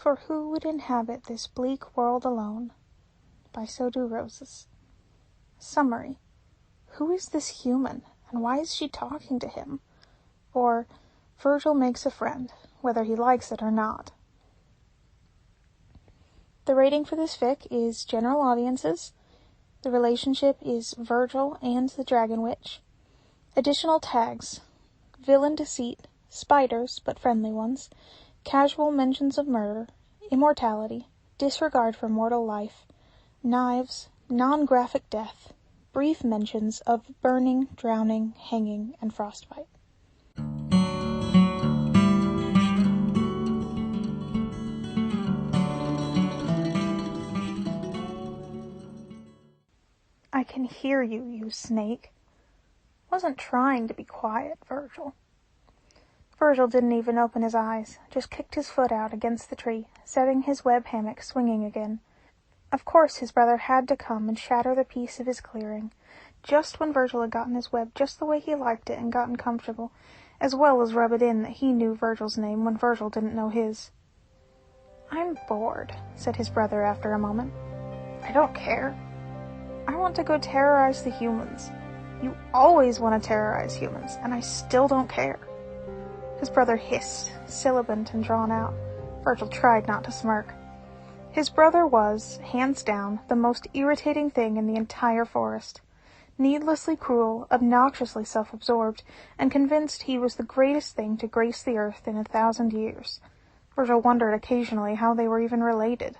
For who would inhabit this bleak world alone? By So Do Roses. Summary. Who is this human, and why is she talking to him? Or, Virgil makes a friend, whether he likes it or not. The rating for this fic is general audiences. The relationship is Virgil and the Dragon Witch. Additional tags: villain deceit, spiders, but friendly ones, casual mentions of murder, immortality, disregard for mortal life, knives, non-graphic death, brief mentions of burning, drowning, hanging, and frostbite. I can hear you, you snake. Wasn't trying to be quiet, Virgil. Virgil didn't even open his eyes, just kicked his foot out against the tree, setting his web hammock swinging again. Of course his brother had to come and shatter the peace of his clearing, just when Virgil had gotten his web just the way he liked it and gotten comfortable, as well as rub it in that he knew Virgil's name when Virgil didn't know his. "I'm bored," said his brother after a moment. "I don't care. I want to go terrorize the humans. You always want to terrorize humans, and I still don't care." His brother hissed, sibilant and drawn out. Virgil tried not to smirk. His brother was, hands down, the most irritating thing in the entire forest. Needlessly cruel, obnoxiously self-absorbed, and convinced he was the greatest thing to grace the earth in 1,000 years. Virgil wondered occasionally how they were even related.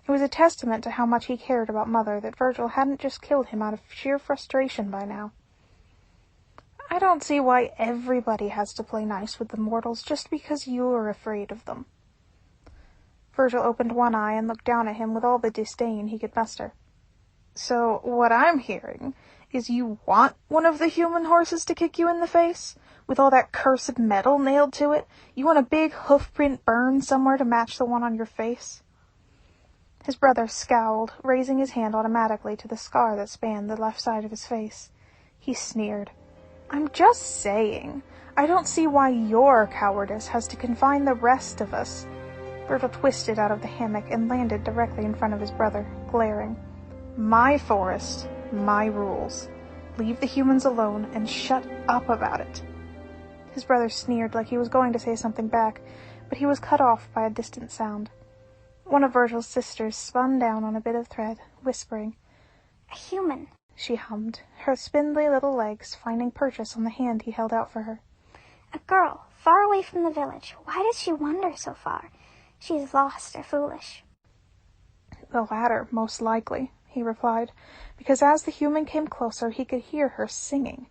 It was a testament to how much he cared about Mother that Virgil hadn't just killed him out of sheer frustration by now. "I don't see why everybody has to play nice with the mortals just because you're afraid of them." Virgil opened one eye and looked down at him with all the disdain he could muster. "So what I'm hearing is you want one of the human horses to kick you in the face? With all that cursed metal nailed to it? You want a big hoofprint burn somewhere to match the one on your face?" His brother scowled, raising his hand automatically to the scar that spanned the left side of his face. He sneered. "I'm just saying. I don't see why your cowardice has to confine the rest of us." Virgil twisted out of the hammock and landed directly in front of his brother, glaring. "My forest, my rules. Leave the humans alone and shut up about it." His brother sneered like he was going to say something back, but he was cut off by a distant sound. One of Virgil's sisters spun down on a bit of thread, whispering. "A human," she hummed, her spindly little legs finding purchase on the hand he held out for her. "A girl, far away from the village. Why does she wander so far? She is lost or foolish." "The latter, most likely," he replied, because as the human came closer he could hear her singing.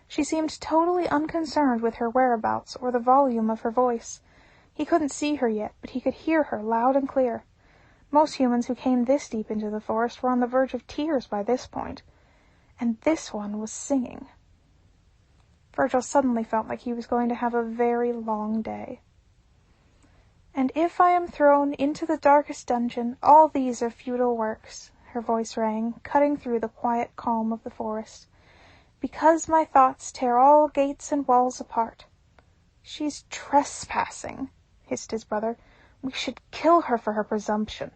She seemed totally unconcerned with her whereabouts or the volume of her voice. He couldn't see her yet, but he could hear her loud and clear. Most humans who came this deep into the forest were on the verge of tears by this point. And this one was singing. Virgil suddenly felt like he was going to have a very long day. "And if I am thrown into the darkest dungeon, all these are futile works," her voice rang, cutting through the quiet calm of the forest. "Because my thoughts tear all gates and walls apart." "She's trespassing," hissed his brother. "We should kill her for her presumption."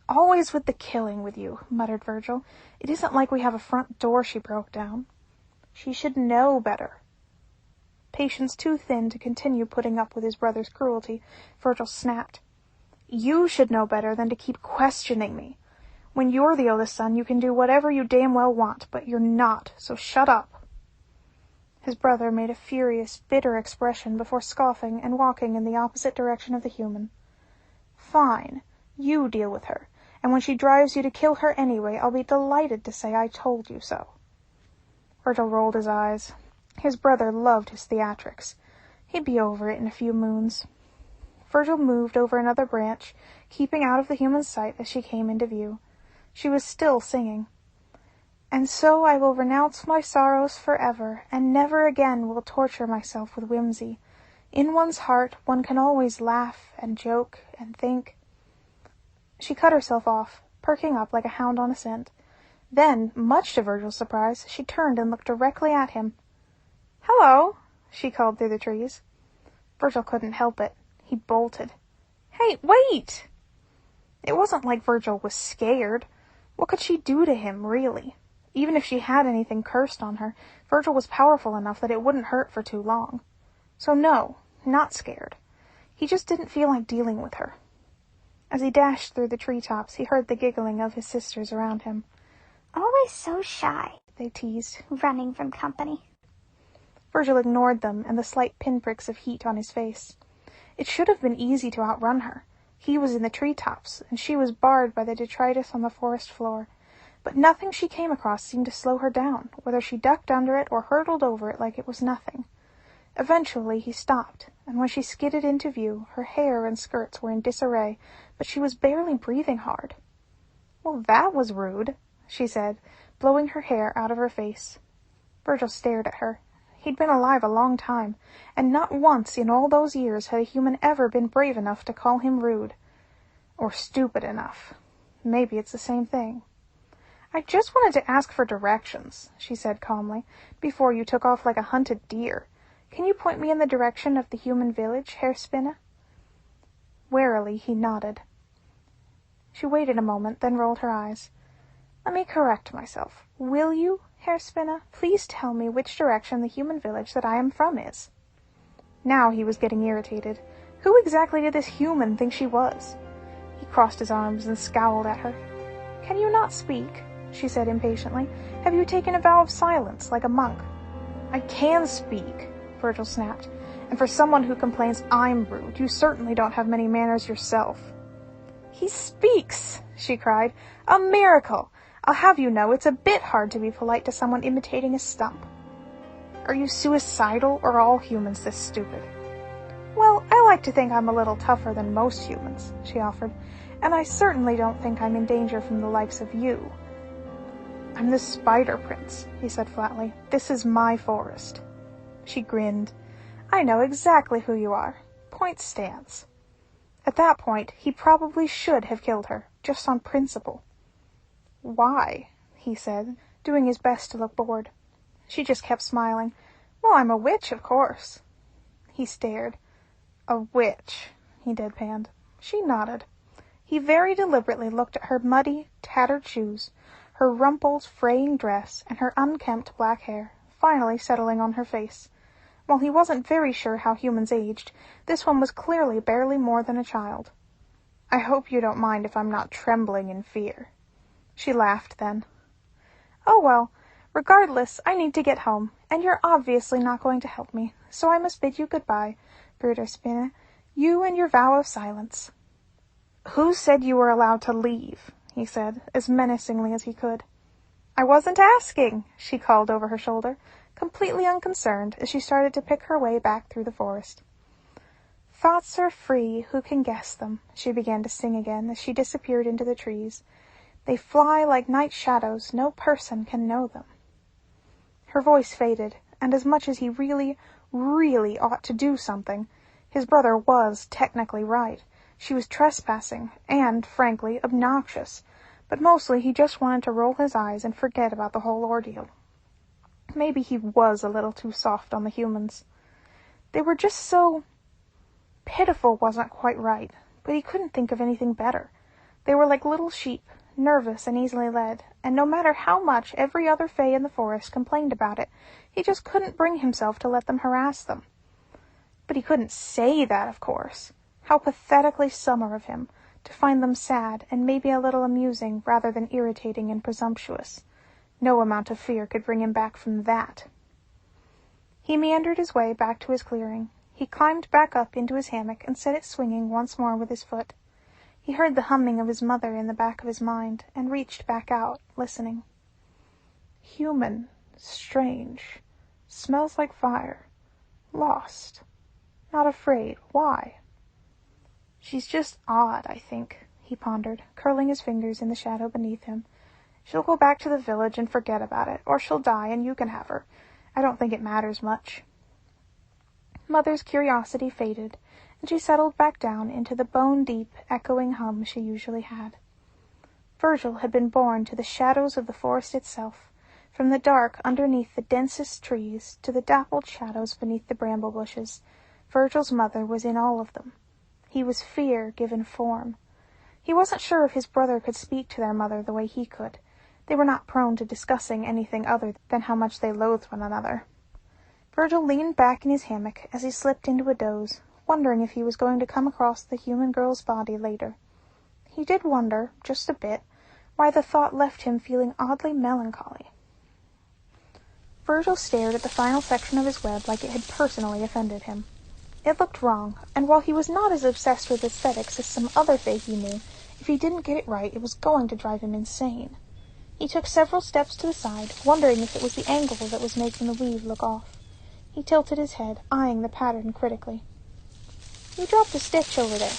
"Always with the killing with you," muttered Virgil. "It isn't like we have a front door she broke down." "She should know better." Patience too thin to continue putting up with his brother's cruelty, Virgil snapped. "You should know better than to keep questioning me. When you're the oldest son, you can do whatever you damn well want, but you're not, so shut up." His brother made a furious, bitter expression before scoffing and walking in the opposite direction of the human. "Fine. You deal with her, and when she drives you to kill her anyway, I'll be delighted to say I told you so." Virgil rolled his eyes. His brother loved his theatrics. He'd be over it in a few moons. Virgil moved over another branch, keeping out of the human's sight as she came into view. She was still singing. "And so I will renounce my sorrows forever, and never again will torture myself with whimsy. In one's heart one can always laugh and joke and think." She cut herself off, perking up like a hound on a scent. Then, much to Virgil's surprise, she turned and looked directly at him. "Hello," she called through the trees. Virgil couldn't help it. He bolted. Hey, wait! It wasn't like Virgil was scared. What could she do to him, really? Even if she had anything cursed on her, Virgil was powerful enough that it wouldn't hurt for too long. So no, not scared. He just didn't feel like dealing with her. As he dashed through the treetops, he heard the giggling of his sisters around him. Always so shy, They teased, running from company. Virgil ignored them and the slight pinpricks of heat on his face. It should have been easy to outrun her. He was in the treetops, and she was barred by the detritus on the forest floor. But nothing she came across seemed to slow her down, whether she ducked under it or hurtled over it like it was nothing. Eventually he stopped, and when she skidded into view, her hair and skirts were in disarray, but she was barely breathing hard. "Well, that was rude," she said, blowing her hair out of her face. Virgil stared at her. He'd been alive a long time, and not once in all those years had a human ever been brave enough to call him rude. Or stupid enough. Maybe it's the same thing. "I just wanted to ask for directions," she said calmly, "before you took off like a hunted deer. Can you point me in the direction of the human village, Herr Spinne?" Warily he nodded. She waited a moment, then rolled her eyes. "Let me correct myself. Will you, Herr Spinne, please tell me which direction the human village that I am from is?" Now he was getting irritated. Who exactly did this human think she was? He crossed his arms and scowled at her. "Can you not speak?" she said impatiently. "Have you taken a vow of silence, like a monk?" "I can speak," Virgil snapped. "And for someone who complains I'm rude, you certainly don't have many manners yourself." "He speaks!" she cried. "A miracle! I'll have you know it's a bit hard to be polite to someone imitating a stump." "Are you suicidal, or are all humans this stupid?" "Well, I like to think I'm a little tougher than most humans," she offered, "and I certainly don't think I'm in danger from the likes of you." "I'm the Spider Prince," he said flatly. "This is my forest." She grinned. "I know exactly who you are. Point stands." At that point, he probably should have killed her, just on principle. "Why?" he said, doing his best to look bored. She just kept smiling. "Well, I'm a witch, of course." He stared. "A witch," he deadpanned. She nodded. He very deliberately looked at her muddy, tattered shoes, her rumpled, fraying dress, and her unkempt black hair, finally settling on her face. While he wasn't very sure how humans aged, this one was clearly barely more than a child. "I hope you don't mind if I'm not trembling in fear." She laughed then. "Oh well, regardless, I need to get home, and you're obviously not going to help me, so I must bid you goodbye, Bruder Spinne, you and your vow of silence." "Who said you were allowed to leave?" he said, as menacingly as he could. "I wasn't asking," she called over her shoulder, completely unconcerned as she started to pick her way back through the forest. "Thoughts are free, who can guess them?" she began to sing again as she disappeared into the trees. "They fly like night shadows, no person can know them." Her voice faded, and as much as he really, really ought to do something, his brother was technically right. She was trespassing, and, frankly, obnoxious, but mostly he just wanted to roll his eyes and forget about the whole ordeal. Maybe he was a little too soft on the humans. They were just so... pitiful wasn't quite right, but he couldn't think of anything better. They were like little sheep, nervous and easily led, and no matter how much every other fae in the forest complained about it, he just couldn't bring himself to let them harass them. But he couldn't say that, of course. How pathetically summer of him, to find them sad and maybe a little amusing rather than irritating and presumptuous. No amount of fear could bring him back from that. He meandered his way back to his clearing. He climbed back up into his hammock and set it swinging once more with his foot. He heard the humming of his mother in the back of his mind, and reached back out, listening. "Human, strange, smells like fire, lost, not afraid, why?" "She's just odd, I think," he pondered, curling his fingers in the shadow beneath him. "She'll go back to the village and forget about it, or she'll die and you can have her. I don't think it matters much." Mother's curiosity faded, and she settled back down into the bone-deep, echoing hum she usually had. Virgil had been born to the shadows of the forest itself, from the dark underneath the densest trees to the dappled shadows beneath the bramble bushes. Virgil's mother was in all of them. He was fear given form. He wasn't sure if his brother could speak to their mother the way he could. They were not prone to discussing anything other than how much they loathed one another. Virgil leaned back in his hammock as he slipped into a doze, wondering if he was going to come across the human girl's body later. He did wonder, just a bit, why the thought left him feeling oddly melancholy. Virgil stared at the final section of his web like it had personally offended him. It looked wrong, and while he was not as obsessed with aesthetics as some other fae he knew, if he didn't get it right, it was going to drive him insane. He took several steps to the side, wondering if it was the angle that was making the weave look off. He tilted his head, eyeing the pattern critically. "You dropped a stitch over there."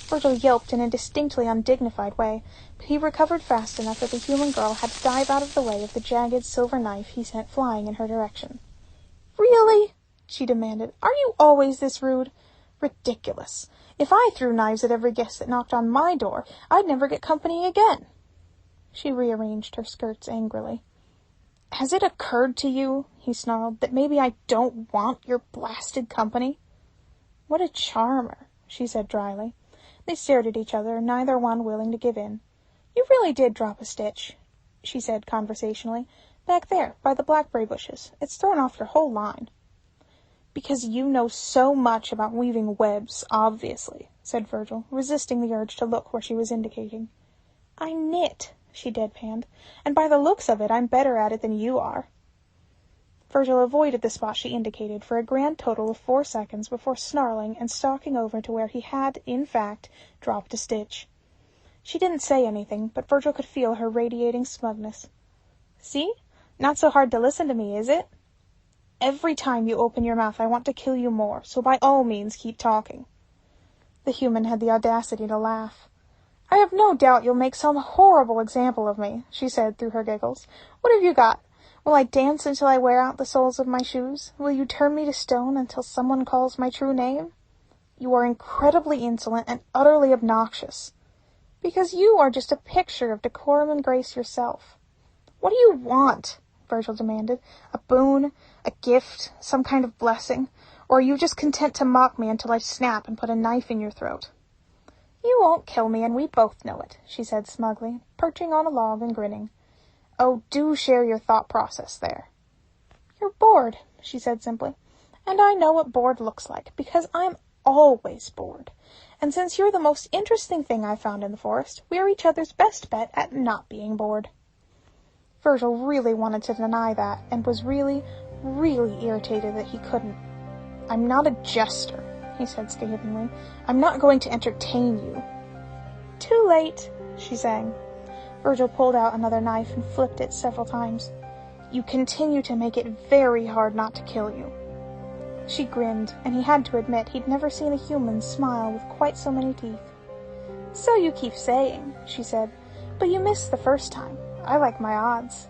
Virgil yelped in a distinctly undignified way, but he recovered fast enough that the human girl had to dive out of the way of the jagged silver knife he sent flying in her direction. "Really?" she demanded. "Are you always this rude? Ridiculous. If I threw knives at every guest that knocked on my door, I'd never get company again." She rearranged her skirts angrily. "Has it occurred to you," he snarled, "that maybe I don't want your blasted company?" "What a charmer," she said dryly. They stared at each other, neither one willing to give in. "You really did drop a stitch," she said conversationally. "Back there, by the blackberry bushes. It's thrown off your whole line." "Because you know so much about weaving webs, obviously," said Virgil, resisting the urge to look where she was indicating. "I knit," she deadpanned, "and by the looks of it, I'm better at it than you are." Virgil avoided the spot she indicated for a grand total of 4 seconds before snarling and stalking over to where he had, in fact, dropped a stitch. She didn't say anything, but Virgil could feel her radiating smugness. "See? Not so hard to listen to me, is it? Every time you open your mouth I want to kill you more, so by all means keep talking." The human had the audacity to laugh. "I have no doubt you'll make some horrible example of me," she said through her giggles. "What have you got? Will I dance until I wear out the soles of my shoes? Will you turn me to stone until someone calls my true name? You are incredibly insolent and utterly obnoxious. Because you are just a picture of decorum and grace yourself." "What do you want?" Virgil demanded. "A boon? A gift? Some kind of blessing? Or are you just content to mock me until I snap and put a knife in your throat?" "You won't kill me, and we both know it," she said smugly, perching on a log and grinning. "Oh, do share your thought process there." "You're bored," she said simply. "And I know what bored looks like, because I'm always bored. And since you're the most interesting thing I've found in the forest, we're each other's best bet at not being bored." Virgil really wanted to deny that, and was really, really irritated that he couldn't. "I'm not a jester," he said scathingly. "I'm not going to entertain you." "Too late," she sang. Virgil pulled out another knife and flipped it several times. "You continue to make it very hard not to kill you." She grinned, and he had to admit he'd never seen a human smile with quite so many teeth. "So you keep saying," she said, "but you missed the first time. I like my odds."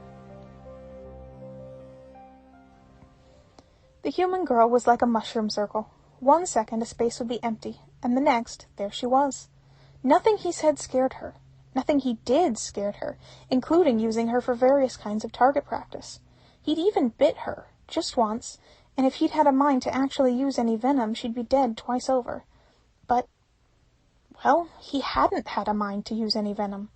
The human girl was like a mushroom circle. 1 second a space would be empty, and the next, there she was. Nothing he said scared her. Nothing he did scared her, including using her for various kinds of target practice. He'd even bit her, just once, and if he'd had a mind to actually use any venom, she'd be dead twice over. But, well, he hadn't had a mind to use any venom.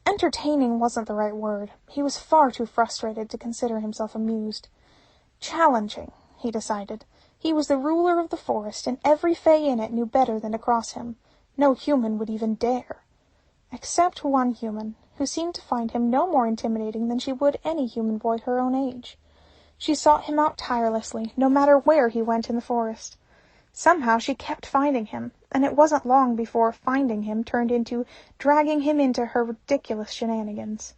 Entertaining wasn't the right word. He was far too frustrated to consider himself amused. Challenging, he decided. He was the ruler of the forest, and every fae in it knew better than to cross him. No human would even dare. Except one human, who seemed to find him no more intimidating than she would any human boy her own age. She sought him out tirelessly, no matter where he went in the forest. Somehow she kept finding him, and it wasn't long before finding him turned into dragging him into her ridiculous shenanigans.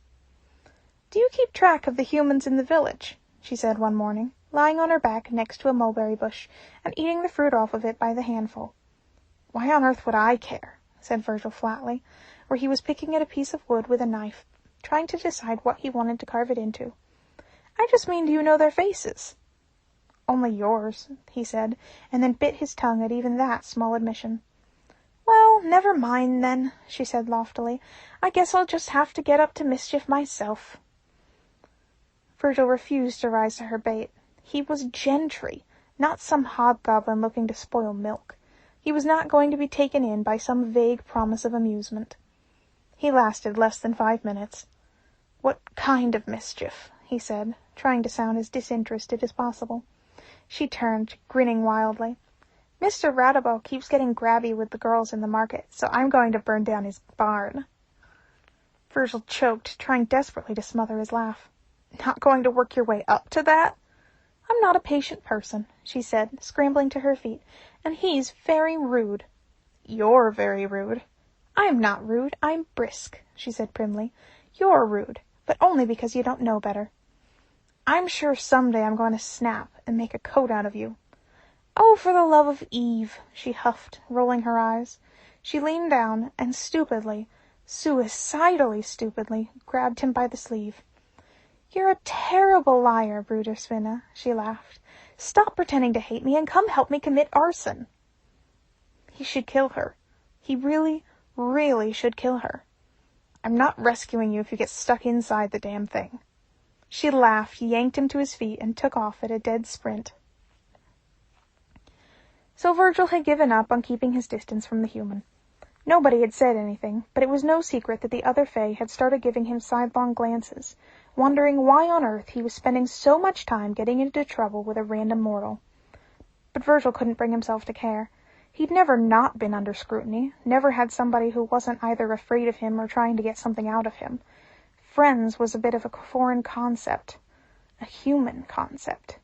"Do you keep track of the humans in the village?" she said one morning, lying on her back next to a mulberry bush and eating the fruit off of it by the handful. "Why on earth would I care?" said Virgil flatly, where he was picking at a piece of wood with a knife, trying to decide what he wanted to carve it into. "I just mean, do you know their faces?" "Only yours," he said, and then bit his tongue at even that small admission. "Well, never mind then," she said loftily. "I guess I'll just have to get up to mischief myself." Virgil refused to rise to her bait. He was gentry, not some hobgoblin looking to spoil milk. He was not going to be taken in by some vague promise of amusement. He lasted less than 5 minutes. "What kind of mischief?" he said, trying to sound as disinterested as possible. She turned, grinning wildly. "Mr. Rattlebow keeps getting grabby with the girls in the market, so I'm going to burn down his barn." Virgil choked, trying desperately to smother his laugh. "Not going to work your way up to that?" "I'm not a patient person," she said, scrambling to her feet, "and he's very rude." "You're very rude." "I'm not rude, I'm brisk," she said primly. "You're rude, but only because you don't know better. I'm sure someday I'm going to snap and make a coat out of you." "Oh, for the love of Eve," she huffed, rolling her eyes. She leaned down and stupidly, suicidally stupidly, grabbed him by the sleeve. "You're a terrible liar, Bruder Spinna," she laughed. "Stop pretending to hate me and come help me commit arson." He should kill her. He really, really should kill her. "I'm not rescuing you if you get stuck inside the damn thing." She laughed, yanked him to his feet, and took off at a dead sprint. So Virgil had given up on keeping his distance from the human. Nobody had said anything, but it was no secret that the other Fae had started giving him sidelong glances, wondering why on earth he was spending so much time getting into trouble with a random mortal. But Virgil couldn't bring himself to care. He'd never not been under scrutiny, never had somebody who wasn't either afraid of him or trying to get something out of him. Friends was a bit of a foreign concept, a human concept.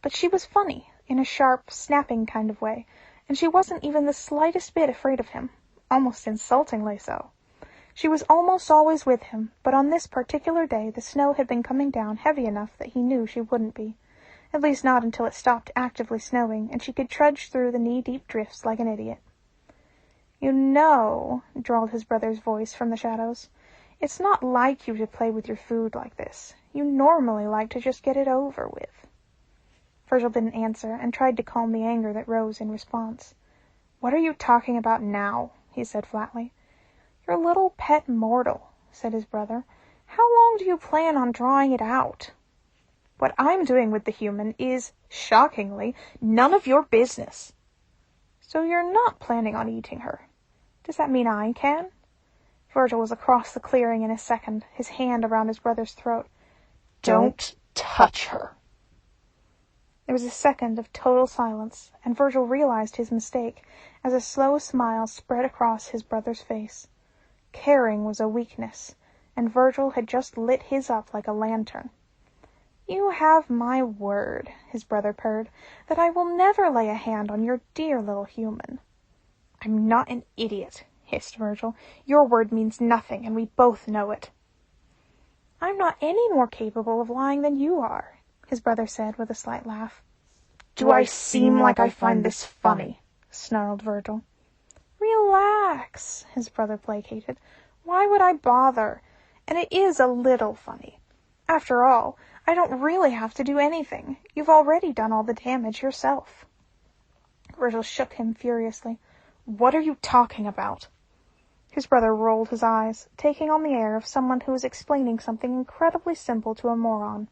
But she was funny, in a sharp, snapping kind of way, and she wasn't even the slightest bit afraid of him, almost insultingly so. She was almost always with him, but on this particular day the snow had been coming down heavy enough that he knew she wouldn't be. At least not until it stopped actively snowing, and she could trudge through the knee-deep drifts like an idiot. "You know," drawled his brother's voice from the shadows, "it's not like you to play with your food like this. You normally like to just get it over with." Virgil didn't answer, and tried to calm the anger that rose in response. "What are you talking about now?" he said flatly. "Your little pet mortal," said his brother. "How long do you plan on drawing it out?" "What I'm doing with the human is, shockingly, none of your business." "So you're not planning on eating her? Does that mean I can?" Virgil was across the clearing in a second, his hand around his brother's throat. "Don't touch her." There was a second of total silence, and Virgil realized his mistake as a slow smile spread across his brother's face. Caring was a weakness, and Virgil had just lit his up like a lantern. "You have my word," his brother purred, "that I will never lay a hand on your dear little human." "I'm not an idiot," hissed Virgil. "Your word means nothing, and we both know it." "I'm not any more capable of lying than you are," his brother said with a slight laugh. "Do I seem like I find this funny?" snarled Virgil. "Relax," his brother placated. "Why would I bother? And it is a little funny. After all, I don't really have to do anything. You've already done all the damage yourself." Virgil shook him furiously. "What are you talking about?" His brother rolled his eyes, taking on the air of someone who was explaining something incredibly simple to a moron.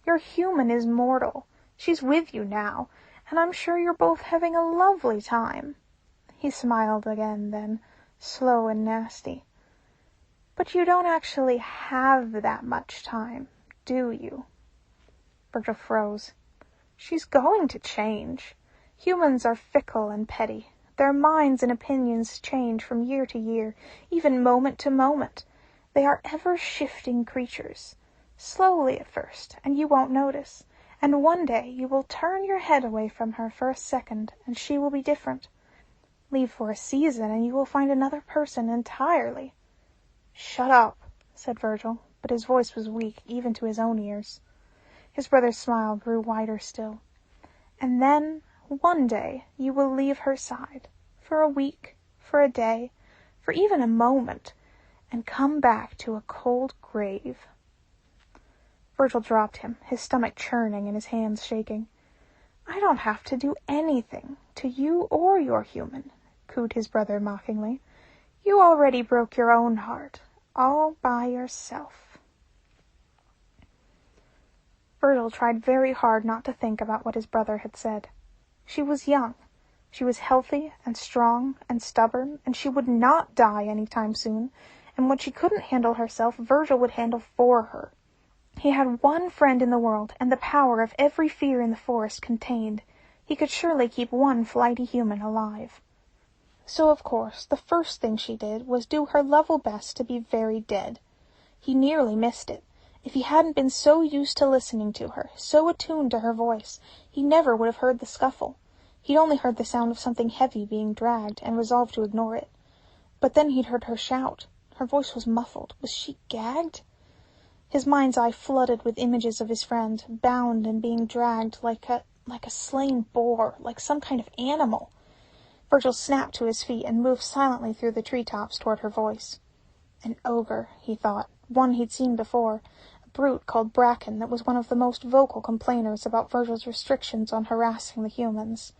"Your human is mortal. She's with you now, and I'm sure you're both having a lovely time." He smiled again then, slow and nasty. "But you don't actually have that much time, do you?" Virgil froze. She's going to change. Humans are fickle and petty. Their minds and opinions change from year to year, even moment to moment. They are ever-shifting creatures. Slowly at first, and you won't notice. And one day you will turn your head away from her for a second, and she will be different. Leave for a season, and you will find another person entirely. "Shut up," said Virgil, but his voice was weak even to his own ears. His brother's smile grew wider still. "And then, one day, you will leave her side, for a week, for a day, for even a moment, and come back to a cold grave." Virgil dropped him, his stomach churning and his hands shaking. "I don't have to do anything, to you or your human," cooed his brother mockingly. "You already broke your own heart, all by yourself." Virgil tried very hard not to think about what his brother had said. She was young. She was healthy and strong and stubborn, and she would not die any time soon, and what she couldn't handle herself, Virgil would handle for her. He had one friend in the world, and the power of every fear in the forest contained. He could surely keep one flighty human alive. So, of course, the first thing she did was do her level best to be very dead. He nearly missed it. If he hadn't been so used to listening to her, so attuned to her voice, he never would have heard the scuffle. He'd only heard the sound of something heavy being dragged, and resolved to ignore it. But then he'd heard her shout. Her voice was muffled. Was she gagged? His mind's eye flooded with images of his friend, bound and being dragged like a slain boar, like some kind of animal. Virgil snapped to his feet and moved silently through the treetops toward her voice. An ogre, he thought, one he'd seen before, a brute called Bracken that was one of the most vocal complainers about Virgil's restrictions on harassing the humans.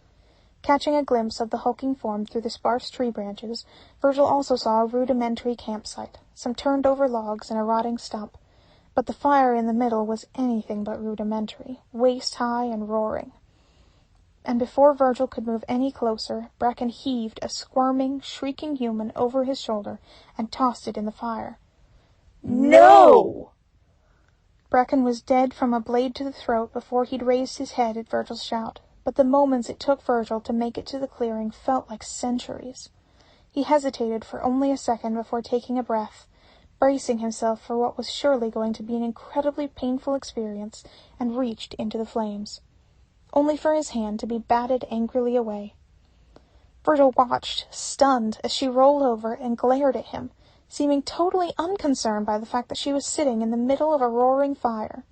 Catching a glimpse of the hulking form through the sparse tree branches, Virgil also saw a rudimentary campsite, some turned-over logs and a rotting stump, but the fire in the middle was anything but rudimentary, waist-high and roaring. And before Virgil could move any closer, Bracken heaved a squirming, shrieking human over his shoulder and tossed it in the fire. "No!" Bracken was dead from a blade to the throat before he'd raised his head at Virgil's shout, but the moments it took Virgil to make it to the clearing felt like centuries. He hesitated for only a second before taking a breath, bracing himself for what was surely going to be an incredibly painful experience, and reached into the flames, only for his hand to be batted angrily away. Virgil watched, stunned, as she rolled over and glared at him, seeming totally unconcerned by the fact that she was sitting in the middle of a roaring fire.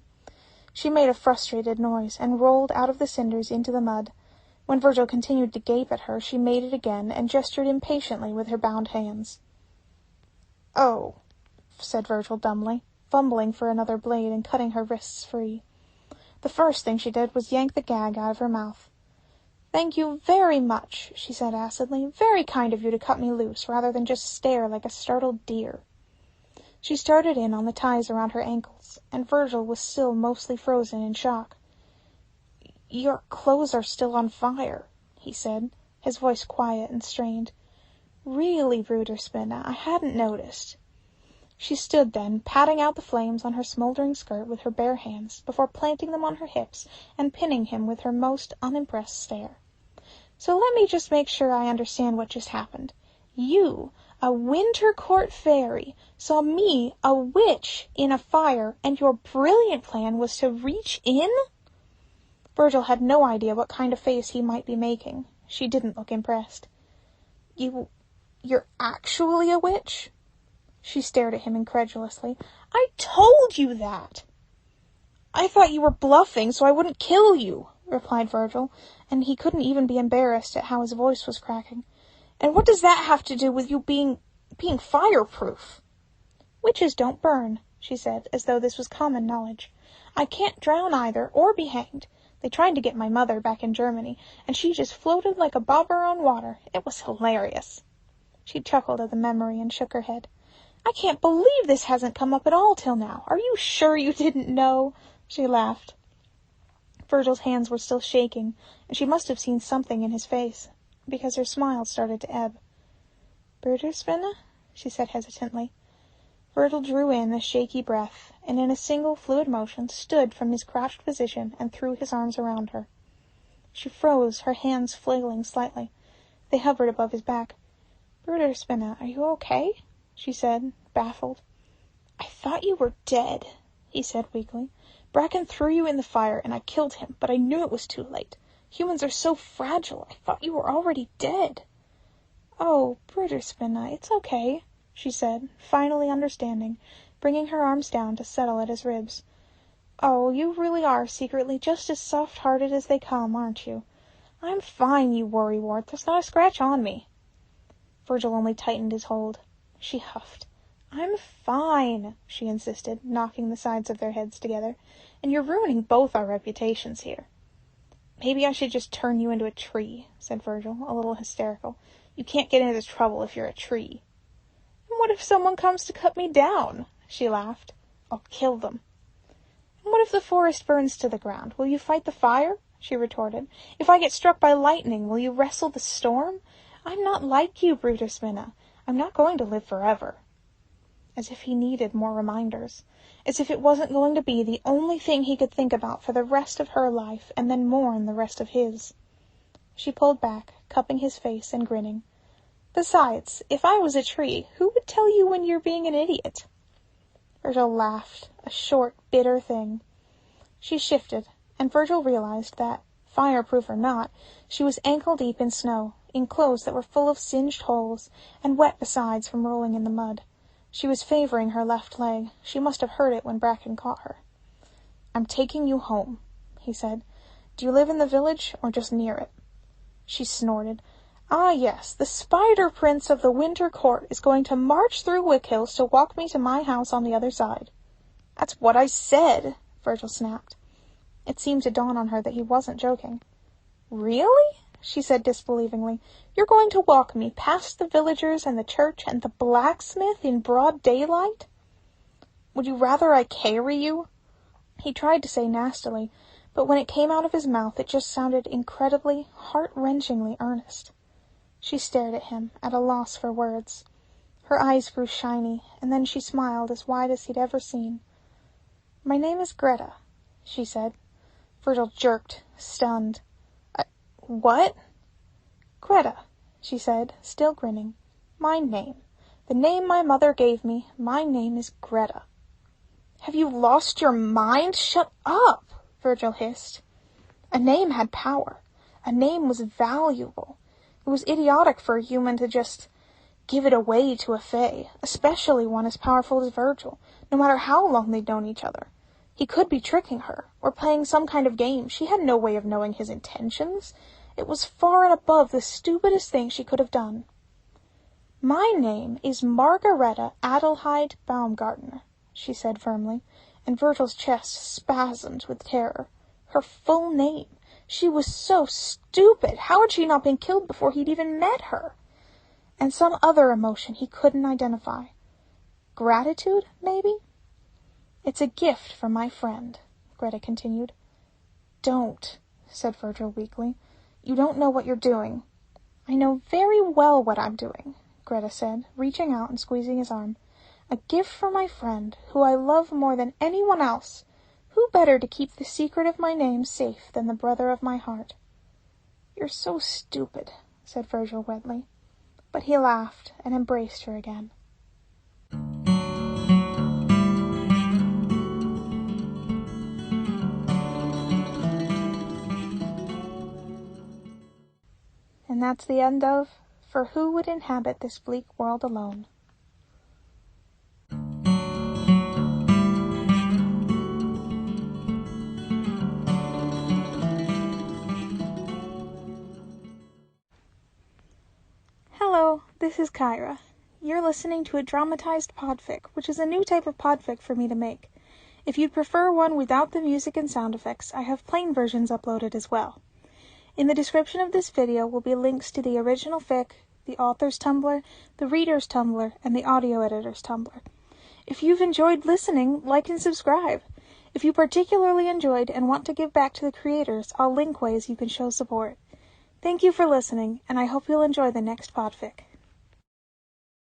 She made a frustrated noise and rolled out of the cinders into the mud. When Virgil continued to gape at her, she made it again and gestured impatiently with her bound hands. "Oh," said Virgil dumbly, fumbling for another blade and cutting her wrists free. The first thing she did was yank the gag out of her mouth. "Thank you very much," she said acidly. "Very kind of you to cut me loose, rather than just stare like a startled deer." She started in on the ties around her ankles, and Virgil was still mostly frozen in shock. "Your clothes are still on fire," he said, his voice quiet and strained. "Really, Ruderspinna, I hadn't noticed." She stood then, patting out the flames on her smoldering skirt with her bare hands, before planting them on her hips and pinning him with her most unimpressed stare. "So let me just make sure I understand what just happened. You, a Winter Court fairy, saw me, a witch, in a fire, and your brilliant plan was to reach in?" Virgil had no idea what kind of face he might be making. She didn't look impressed. You're actually a witch?" She stared at him incredulously. "I told you that!" "I thought you were bluffing so I wouldn't kill you," replied Virgil, and he couldn't even be embarrassed at how his voice was cracking. "And what does that have to do with you being fireproof?" "Witches don't burn," she said, as though this was common knowledge. "I can't drown either, or be hanged. They tried to get my mother back in Germany, and she just floated like a bobber on water. It was hilarious." She chuckled at the memory and shook her head. "I can't believe this hasn't come up at all till now. Are you sure you didn't know?" She laughed. Virgil's hands were still shaking, and she must have seen something in his face, because her smile started to ebb. "Bruderspinne?" she said hesitantly. Virgil drew in a shaky breath, and in a single fluid motion stood from his crouched position and threw his arms around her. She froze, her hands flailing slightly. They hovered above his back. "Bruderspinne, are you okay?" she said, baffled. "I thought you were dead," he said weakly. "Bracken threw you in the fire, and I killed him, but I knew it was too late. Humans are so fragile. I thought you were already dead." "Oh, Bruderspinne, it's okay," she said, finally understanding, bringing her arms down to settle at his ribs. "Oh, you really are secretly just as soft-hearted as they come, aren't you? I'm fine, you worrywart. There's not a scratch on me." Virgil only tightened his hold. She huffed. "I'm fine," she insisted, knocking the sides of their heads together. "And you're ruining both our reputations here." "Maybe I should just turn you into a tree," said Virgil, a little hysterical. "You can't get into trouble if you're a tree." "And what if someone comes to cut me down?" she laughed. "I'll kill them." And what if the forest burns to the ground? Will you fight the fire? She retorted. If I get struck by lightning, will you wrestle the storm? I'm not like you, Brutus Minna. I'm not going to live forever. As if he needed more reminders. As if it wasn't going to be the only thing he could think about for the rest of her life, and then mourn the rest of his. She pulled back, cupping his face and grinning. Besides, if I was a tree, who would tell you when you're being an idiot? Virgil laughed, a short, bitter thing. She shifted, and Virgil realized that, fireproof or not, she was ankle-deep in snow, in clothes that were full of singed holes, and wet besides from rolling in the mud. She was favoring her left leg. She must have heard it when Bracken caught her. I'm taking you home, he said. Do you live in the village, or just near it? She snorted. Ah, yes, the Spider Prince of the Winter Court is going to march through Wickhills to walk me to my house on the other side. That's what I said, Virgil snapped. It seemed to dawn on her that he wasn't joking. Really? She said disbelievingly. You're going to walk me past the villagers and the church and the blacksmith in broad daylight? Would you rather I carry you? He tried to say nastily, but when it came out of his mouth it just sounded incredibly, heart-wrenchingly earnest. She stared at him, at a loss for words. Her eyes grew shiny, and then she smiled as wide as he'd ever seen. My name is Greta, she said. Virgil jerked, stunned. What? Greta, she said, still grinning. My name. The name my mother gave me. My name is Greta. Have you lost your mind? Shut up, Virgil hissed. A name had power. A name was valuable. It was idiotic for a human to just give it away to a fae, especially one as powerful as Virgil, no matter how long they'd known each other. He could be tricking her, or playing some kind of game. She had no way of knowing his intentions. It was far and above the stupidest thing she could have done. My name is Margareta Adelheid Baumgartner, she said firmly, and Virgil's chest spasmed with terror. Her full name. She was so stupid. How had she not been killed before he'd even met her? And some other emotion he couldn't identify. Gratitude, maybe? It's a gift from my friend, Greta continued. Don't, said Virgil weakly. You don't know what you're doing. I know very well what I'm doing, Greta said, reaching out and squeezing his arm. A gift from my friend, who I love more than anyone else. Who better to keep the secret of my name safe than the brother of my heart? You're so stupid, said Virgil wetly. But he laughed and embraced her again. And that's the end of For Who Would Inhabit This Bleak World Alone? Hello, this is Kyra. You're listening to a dramatized podfic, which is a new type of podfic for me to make. If you'd prefer one without the music and sound effects, I have plain versions uploaded as well. In the description of this video will be links to the original fic, the author's Tumblr, the reader's Tumblr, and the audio editor's Tumblr. If you've enjoyed listening, like and subscribe. If you particularly enjoyed and want to give back to the creators, I'll link ways you can show support. Thank you for listening, and I hope you'll enjoy the next podfic.